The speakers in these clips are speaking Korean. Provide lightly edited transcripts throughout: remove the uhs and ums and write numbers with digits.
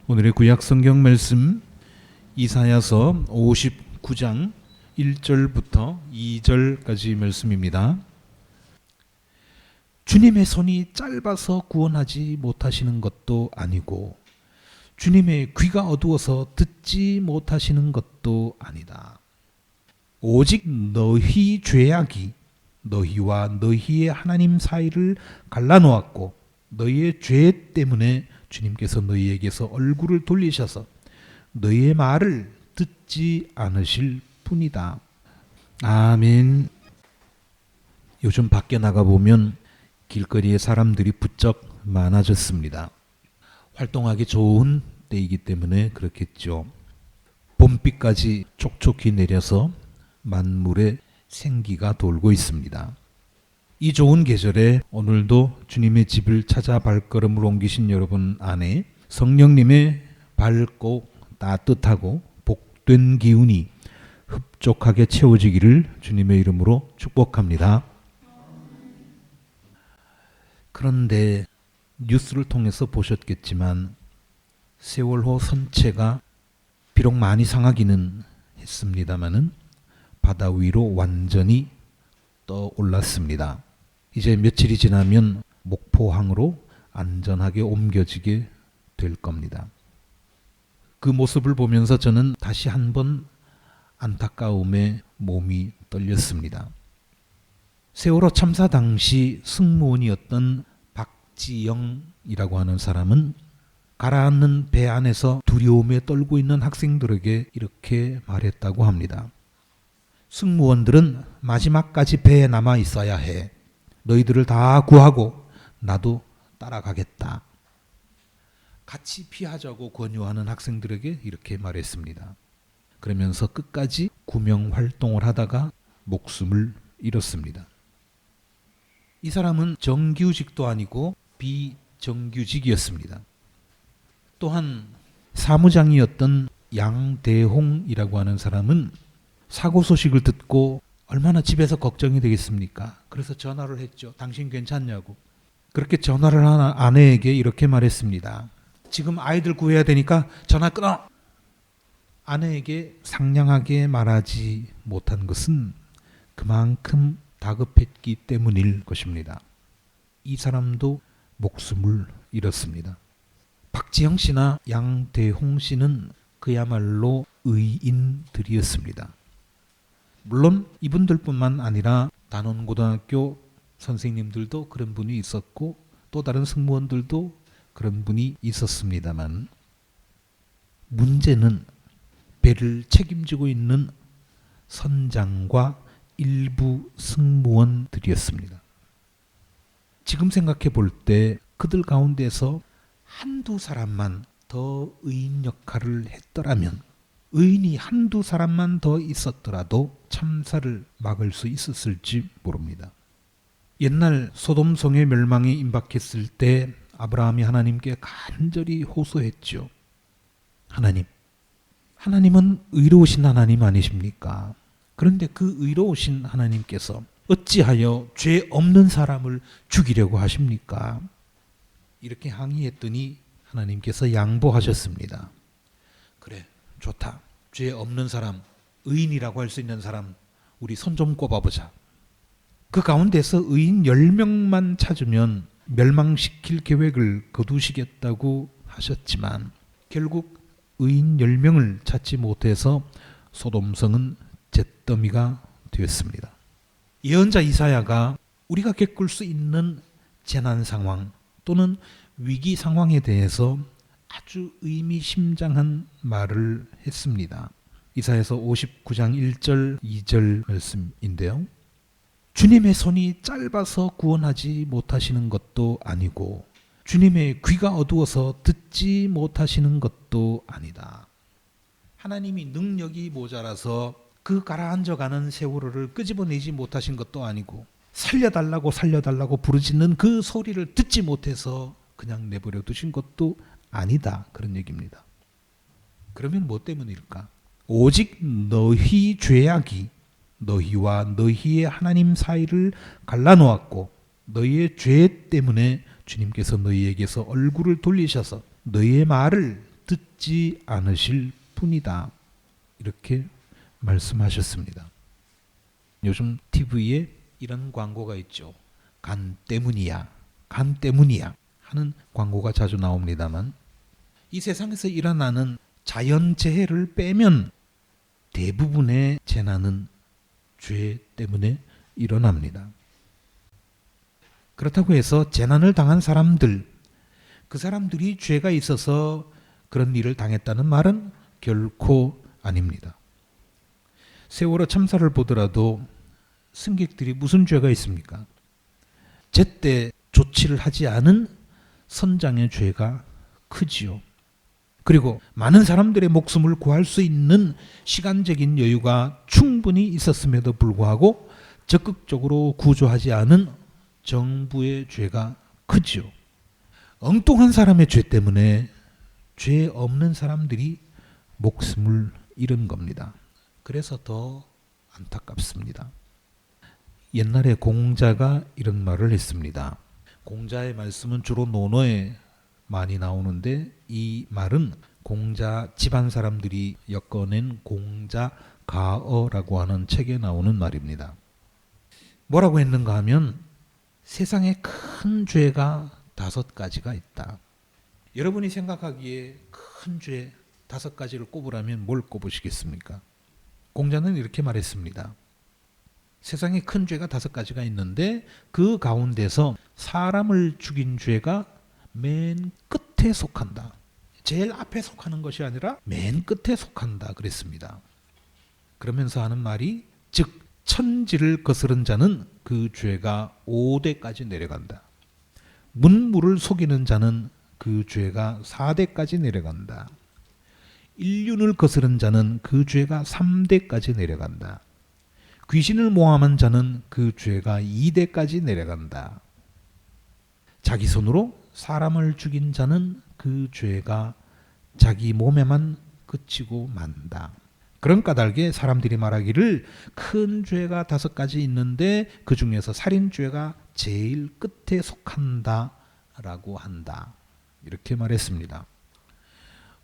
오늘의 구약 성경 말씀 이사야서 59장 1절부터 2절까지 말씀입니다. 주님의 손이 짧아서 구원하지 못하시는 것도 아니고 주님의 귀가 어두워서 듣지 못하시는 것도 아니다. 오직 너희 죄악이 너희와 너희의 하나님 사이를 갈라놓았고 너희의 죄 때문에 주님께서 너희에게서 얼굴을 돌리셔서 너희의 말을 듣지 않으실 뿐이다. 아멘. 요즘 밖에 나가보면 길거리에 사람들이 부쩍 많아졌습니다. 활동하기 좋은 때이기 때문에 그렇겠죠. 봄비까지 촉촉히 내려서 만물에 생기가 돌고 있습니다. 이 좋은 계절에 오늘도 주님의 집을 찾아 발걸음을 옮기신 여러분 안에 성령님의 밝고 따뜻하고 복된 기운이 흡족하게 채워지기를 주님의 이름으로 축복합니다. 그런데 뉴스를 통해서 보셨겠지만 세월호 선체가 비록 많이 상하기는 했습니다마는 바다 위로 완전히 떠올랐습니다. 이제 며칠이 지나면 목포항으로 안전하게 옮겨지게 될 겁니다. 그 모습을 보면서 저는 다시 한번 안타까움에 몸이 떨렸습니다. 세월호 참사 당시 승무원이었던 박지영이라고 하는 사람은 가라앉는 배 안에서 두려움에 떨고 있는 학생들에게 이렇게 말했다고 합니다. 승무원들은 마지막까지 배에 남아 있어야 해. 너희들을 다 구하고 나도 따라가겠다. 같이 피하자고 권유하는 학생들에게 이렇게 말했습니다. 그러면서 끝까지 구명 활동을 하다가 목숨을 잃었습니다. 이 사람은 정규직도 아니고 비정규직이었습니다. 또한 사무장이었던 양대홍이라고 하는 사람은 사고 소식을 듣고 얼마나 집에서 걱정이 되겠습니까? 그래서 전화를 했죠. 당신 괜찮냐고. 그렇게 전화를 한 아내에게 이렇게 말했습니다. 지금 아이들 구해야 되니까 전화 끊어. 아내에게 상냥하게 말하지 못한 것은 그만큼 다급했기 때문일 것입니다. 이 사람도 목숨을 잃었습니다. 박지영 씨나 양대홍 씨는 그야말로 의인들이었습니다. 물론 이분들뿐만 아니라 단원고등학교 선생님들도 그런 분이 있었고 또 다른 승무원들도 그런 분이 있었습니다만 문제는 배를 책임지고 있는 선장과 일부 승무원들이었습니다. 지금 생각해 볼 때 그들 가운데서 한두 사람만 더 의인 역할을 했더라면 의인이 한두 사람만 더 있었더라도 참사를 막을 수 있었을지 모릅니다. 옛날 소돔성의 멸망에 임박했을 때 아브라함이 하나님께 간절히 호소했죠. 하나님은 의로우신 하나님 아니십니까? 그런데 그 의로우신 하나님께서 어찌하여 죄 없는 사람을 죽이려고 하십니까? 이렇게 항의했더니 하나님께서 양보하셨습니다. 그래, 좋다. 죄 없는 사람, 의인이라고 할 수 있는 사람 우리 손 좀 꼽아보자. 그 가운데서 의인 10명만 찾으면 멸망시킬 계획을 거두시겠다고 하셨지만 결국 의인 10명을 찾지 못해서 소돔성은 잿더미가 되었습니다. 예언자 이사야가 우리가 겪을 수 있는 재난 상황 또는 위기 상황에 대해서 아주 의미심장한 말을 했습니다. 이사야서 59장 1절 2절 말씀인데요. 주님의 손이 짧아서 구원하지 못하시는 것도 아니고 주님의 귀가 어두워서 듣지 못하시는 것도 아니다. 하나님이 능력이 모자라서 그 가라앉아가는 세월호를 끄집어내지 못하신 것도 아니고 살려달라고 부르짖는 그 소리를 듣지 못해서 그냥 내버려 두신 것도 아니다. 그런 얘기입니다. 그러면 뭐 때문일까? 오직 너희 죄악이 너희와 너희의 하나님 사이를 갈라놓았고 너희의 죄 때문에 주님께서 너희에게서 얼굴을 돌리셔서 너희의 말을 듣지 않으실 뿐이다. 이렇게 말씀하셨습니다. 요즘 TV에 이런 광고가 있죠. 간 때문이야. 간 때문이야. 하는 광고가 자주 나옵니다만 이 세상에서 일어나는 자연재해를 빼면 대부분의 재난은 죄 때문에 일어납니다. 그렇다고 해서 재난을 당한 사람들, 그 사람들이 죄가 있어서 그런 일을 당했다는 말은 결코 아닙니다. 세월호 참사를 보더라도 승객들이 무슨 죄가 있습니까? 제때 조치를 하지 않은 선장의 죄가 크지요. 그리고 많은 사람들의 목숨을 구할 수 있는 시간적인 여유가 충분히 있었음에도 불구하고 적극적으로 구조하지 않은 정부의 죄가 크지요. 엉뚱한 사람의 죄 때문에 죄 없는 사람들이 목숨을 잃은 겁니다. 그래서 더 안타깝습니다. 옛날에 공자가 이런 말을 했습니다. 공자의 말씀은 주로 논어에 많이 나오는데 이 말은 공자 집안 사람들이 엮어낸 공자가어라고 하는 책에 나오는 말입니다. 뭐라고 했는가 하면 세상에 큰 죄가 5가지가 있다. 여러분이 생각하기에 큰 죄 5가지를 꼽으라면 뭘 꼽으시겠습니까? 공자는 이렇게 말했습니다. 세상에 큰 죄가 5가지가 있는데 그 가운데서 사람을 죽인 죄가 맨 끝에 속한다. 제일 앞에 속하는 것이 아니라 맨 끝에 속한다 그랬습니다. 그러면서 하는 말이 즉 천지를 거스른 자는 그 죄가 5대까지 내려간다. 문무를 속이는 자는 그 죄가 4대까지 내려간다. 인륜을 거스른 자는 그 죄가 3대까지 내려간다. 귀신을 모함한 자는 그 죄가 2대까지 내려간다. 자기 손으로 사람을 죽인 자는 그 죄가 자기 몸에만 그치고 만다. 그런 까닭에 사람들이 말하기를 큰 죄가 5가지 있는데 그 중에서 살인죄가 제일 끝에 속한다라고 한다. 이렇게 말했습니다.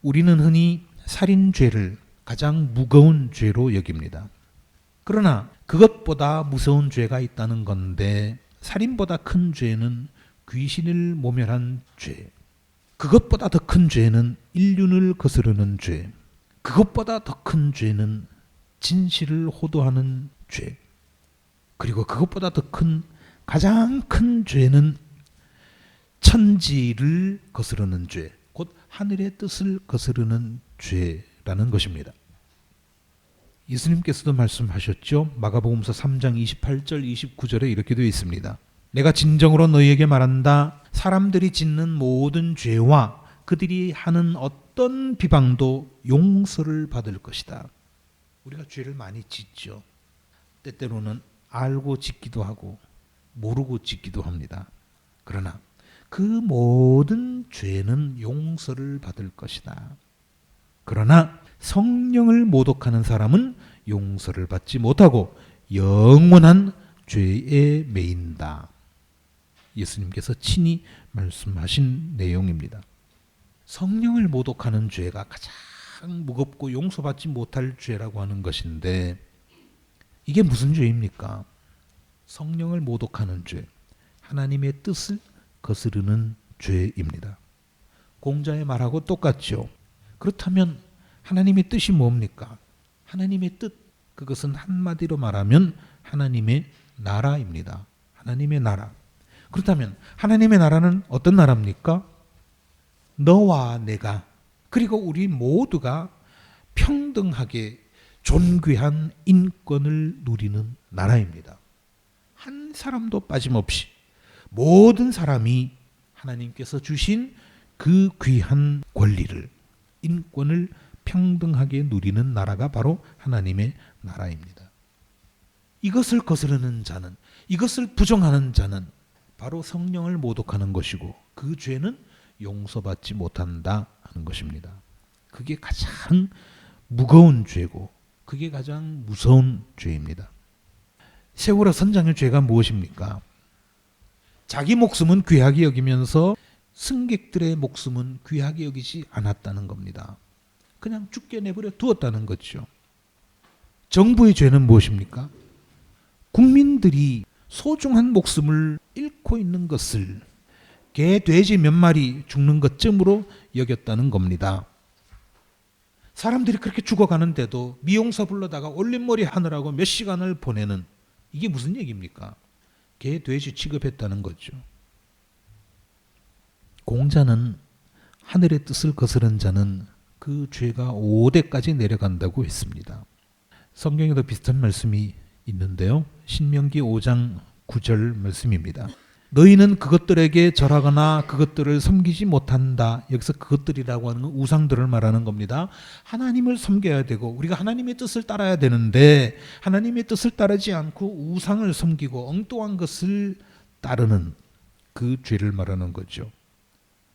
우리는 흔히 살인죄를 가장 무거운 죄로 여깁니다. 그러나 그것보다 무서운 죄가 있다는 건데 살인보다 큰 죄는 귀신을 모멸한 죄, 그것보다 더 큰 죄는 인륜을 거스르는 죄, 그것보다 더 큰 죄는 진실을 호도하는 죄, 그리고 그것보다 더 큰 가장 큰 죄는 천지를 거스르는 죄, 곧 하늘의 뜻을 거스르는 죄라는 것입니다. 예수님께서도 말씀하셨죠. 마가복음서 3장 28절 29절에 이렇게 되어 있습니다. 내가 진정으로 너희에게 말한다. 사람들이 짓는 모든 죄와 그들이 하는 어떤 비방도 용서를 받을 것이다. 우리가 죄를 많이 짓죠. 때때로는 알고 짓기도 하고 모르고 짓기도 합니다. 그러나 그 모든 죄는 용서를 받을 것이다. 그러나 성령을 모독하는 사람은 용서를 받지 못하고 영원한 죄에 매인다. 예수님께서 친히 말씀하신 내용입니다. 성령을 모독하는 죄가 가장 무겁고 용서받지 못할 죄라고 하는 것인데 이게 무슨 죄입니까? 성령을 모독하는 죄, 하나님의 뜻을 거스르는 죄입니다. 공자의 말하고 똑같죠. 그렇다면 하나님의 뜻이 뭡니까? 하나님의 뜻, 그것은 한마디로 말하면 하나님의 나라입니다. 하나님의 나라. 그렇다면 하나님의 나라는 어떤 나라입니까? 너와 내가 그리고 우리 모두가 평등하게 존귀한 인권을 누리는 나라입니다. 한 사람도 빠짐없이 모든 사람이 하나님께서 주신 그 귀한 권리를, 인권을 평등하게 누리는 나라가 바로 하나님의 나라입니다. 이것을 거스르는 자는, 이것을 부정하는 자는 바로 성령을 모독하는 것이고 그 죄는 용서받지 못한다 하는 것입니다. 그게 가장 무거운 죄고 그게 가장 무서운 죄입니다. 세월호 선장의 죄가 무엇입니까? 자기 목숨은 귀하게 여기면서 승객들의 목숨은 귀하게 여기지 않았다는 겁니다. 그냥 죽게 내버려 두었다는 거죠. 정부의 죄는 무엇입니까? 국민들이 소중한 목숨을 잃고 있는 것을 개, 돼지 몇 마리 죽는 것쯤으로 여겼다는 겁니다. 사람들이 그렇게 죽어가는데도 미용사 불러다가 올림머리 하느라고 몇 시간을 보내는, 이게 무슨 얘기입니까? 개, 돼지 취급했다는 거죠. 공자는 하늘의 뜻을 거스른 자는 그 죄가 5대까지 내려간다고 했습니다. 성경에도 비슷한 말씀이 있는데요. 신명기 5장 9절 말씀입니다. 너희는 그것들에게 절하거나 그것들을 섬기지 못한다. 여기서 그것들이라고 하는 건 우상들을 말하는 겁니다. 하나님을 섬겨야 되고 우리가 하나님의 뜻을 따라야 되는데 하나님의 뜻을 따르지 않고 우상을 섬기고 엉뚱한 것을 따르는 그 죄를 말하는 거죠.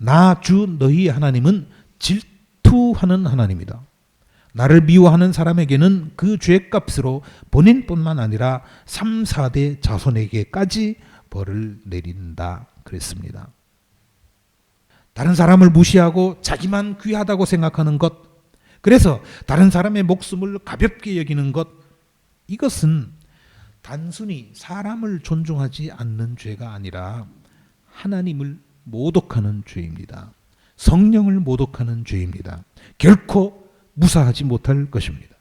나 주 너희 하나님은 질투하는 하나님이다. 나를 미워하는 사람에게는 그 죄값으로 본인뿐만 아니라 3, 4대 자손에게까지 벌을 내린다 그랬습니다. 다른 사람을 무시하고 자기만 귀하다고 생각하는 것, 그래서 다른 사람의 목숨을 가볍게 여기는 것, 이것은 단순히 사람을 존중하지 않는 죄가 아니라 하나님을 모독하는 죄입니다. 성령을 모독하는 죄입니다. 결코 무사하지 못할 것입니다.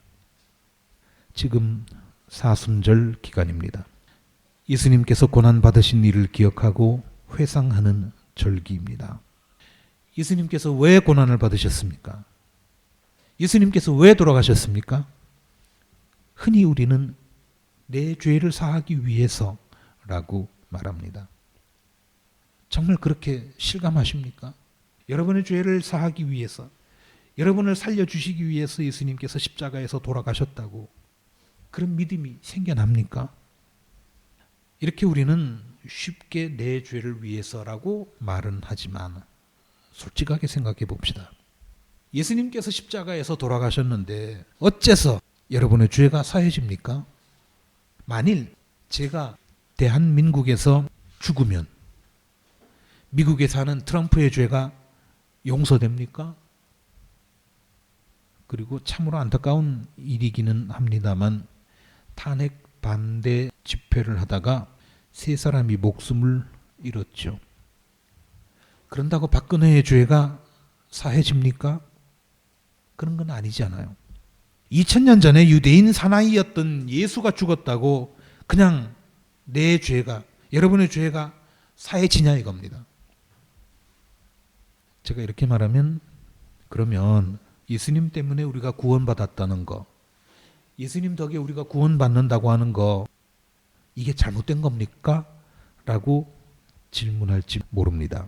지금 사순절 기간입니다. 예수님께서 고난받으신 일을 기억하고 회상하는 절기입니다. 예수님께서 왜 고난을 받으셨습니까? 예수님께서 왜 돌아가셨습니까? 흔히 우리는 내 죄를 사하기 위해서라고 말합니다. 정말 그렇게 실감하십니까? 여러분의 죄를 사하기 위해서, 여러분을 살려주시기 위해서 예수님께서 십자가에서 돌아가셨다고 그런 믿음이 생겨납니까? 이렇게 우리는 쉽게 내 죄를 위해서라고 말은 하지만 솔직하게 생각해 봅시다. 예수님께서 십자가에서 돌아가셨는데 어째서 여러분의 죄가 사해집니까? 만일 제가 대한민국에서 죽으면 미국에 사는 트럼프의 죄가 용서됩니까? 그리고 참으로 안타까운 일이기는 합니다만 탄핵 반대 집회를 하다가 3사람이 목숨을 잃었죠. 그런다고 박근혜의 죄가 사해집니까? 그런 건 아니잖아요. 2000년 전에 유대인 사나이였던 예수가 죽었다고 그냥 내 죄가, 여러분의 죄가 사해지냐 이겁니다. 제가 이렇게 말하면 그러면 예수님 때문에 우리가 구원받았다는 거, 예수님 덕에 우리가 구원받는다고 하는 거, 이게 잘못된 겁니까? 라고 질문할지 모릅니다.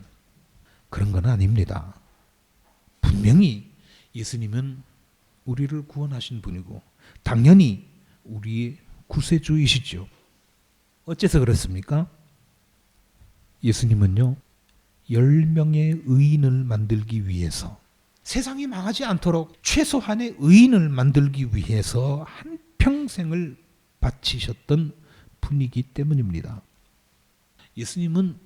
그런 건 아닙니다. 분명히 예수님은 우리를 구원하신 분이고 당연히 우리의 구세주이시죠. 어째서 그렇습니까? 예수님은요, 10명의 의인을 만들기 위해서, 세상이 망하지 않도록 최소한의 의인을 만들기 위해서 한평생을 바치셨던 분이기 때문입니다. 예수님은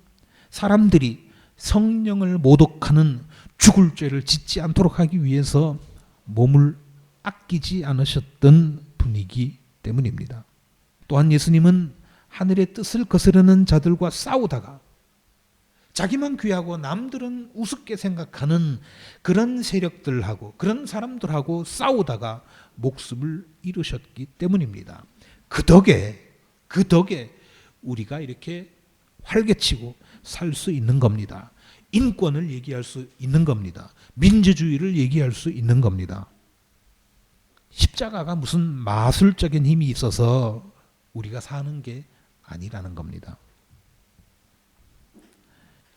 사람들이 성령을 모독하는 죽을 죄를 짓지 않도록 하기 위해서 몸을 아끼지 않으셨던 분이기 때문입니다. 또한 예수님은 하늘의 뜻을 거스르는 자들과 싸우다가 자기만 귀하고 남들은 우습게 생각하는 그런 세력들하고 그런 사람들하고 싸우다가 목숨을 잃으셨기 때문입니다. 그 덕에 우리가 이렇게 활개치고 살 수 있는 겁니다. 인권을 얘기할 수 있는 겁니다. 민주주의를 얘기할 수 있는 겁니다. 십자가가 무슨 마술적인 힘이 있어서 우리가 사는 게 아니라는 겁니다.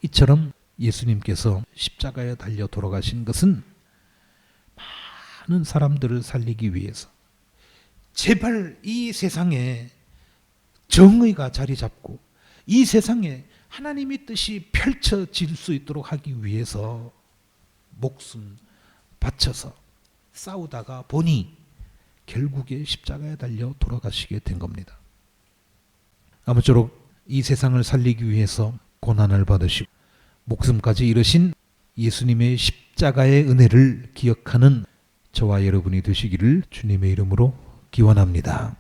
이처럼 예수님께서 십자가에 달려 돌아가신 것은 많은 사람들을 살리기 위해서, 제발 이 세상에 정의가 자리 잡고 이 세상에 하나님의 뜻이 펼쳐질 수 있도록 하기 위해서 목숨 바쳐서 싸우다가 보니 결국에 십자가에 달려 돌아가시게 된 겁니다. 아무쪼록 이 세상을 살리기 위해서 고난을 받으시고 목숨까지 잃으신 예수님의 십자가의 은혜를 기억하는 저와 여러분이 되시기를 주님의 이름으로 기원합니다.